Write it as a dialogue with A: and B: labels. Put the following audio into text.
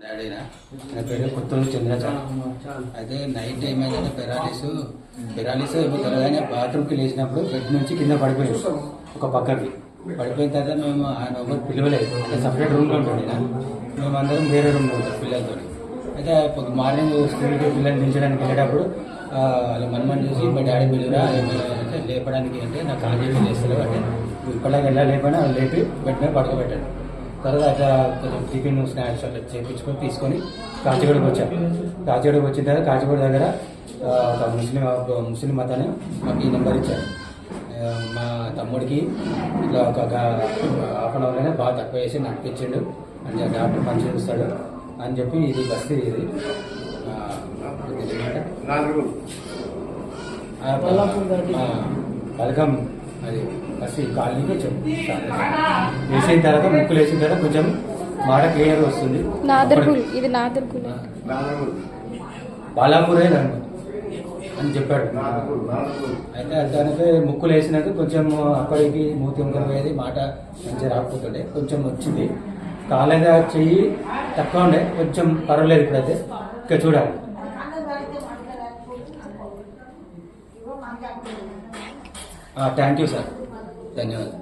A: డాడీనా నా పేరు కొత్తూరు చంద్రచారి. అయితే నైట్ ఏమైందంటే పెరాలిస్ ఏమో త్వరగానే బాత్రూమ్కి లేచినప్పుడు బెడ్ నుంచి కింద పడిపోయింది. ఒక పక్కకి పడిపోయిన తర్వాత మేము ఆయన ఒకరు పిలవలేదు. అంటే సపరేట్ రూమ్లో ఉంటుంది. మేమందరం వేరే రూమ్లో ఉంటాం పిల్లలతో. అయితే మార్నింగ్ స్కూల్కి పిల్లల్ని దించడానికి వెళ్ళేటప్పుడు వాళ్ళ మనమని చూసి మా డాడీ పిలువురా అంటే లేపడానికి అంటే నాకు కాల్ చేసి లేస్తలేవు అంటే ఇప్పటిలాగా ఎలా లేపైనా లేపి బెడ్ మీద పడుకోబెట్టాను. తర్వాత కొంచెం టిఫిన్ స్నాక్స్ అట్లా చేయించుకొని తీసుకొని కాచిగూడకి వచ్చాను. కాచిగూడకి వచ్చిన తర్వాత కాచిగూడ దగ్గర ఒక ముస్లిం అతను మాకు ఈ నెంబర్ ఇచ్చారు. మా తమ్ముడికి ఇట్లా ఒక హాఫ్ అన్ అవర్లోనే బాగా తక్కువ చేసి నడిపించిండు అని డాక్టర్ పని చేస్తాడు అని చెప్పి ఇది బస్తీ ఇది పథకం అది బస్తీ కాలనీకి వచ్చాము. వేసిన తర్వాత ముక్కులు వేసిన తర్వాత కొంచెం మాట క్లియర్ వస్తుంది. బాలాపూరే అని చెప్పాడు. అయితే దానికి ముక్కులు వేసినాక కొంచెం అక్కడికి మూతి పోయేది మాట మంచిగా రాకపోతుండే కొంచెం వచ్చింది. కాలేదా చెయ్యి తక్కువ ఉండే కొంచెం పర్వాలేదు. ఇప్పుడైతే ఇంకా చూడాలి. థ్యాంక్ యూ సార్, ధన్యవాదాలు.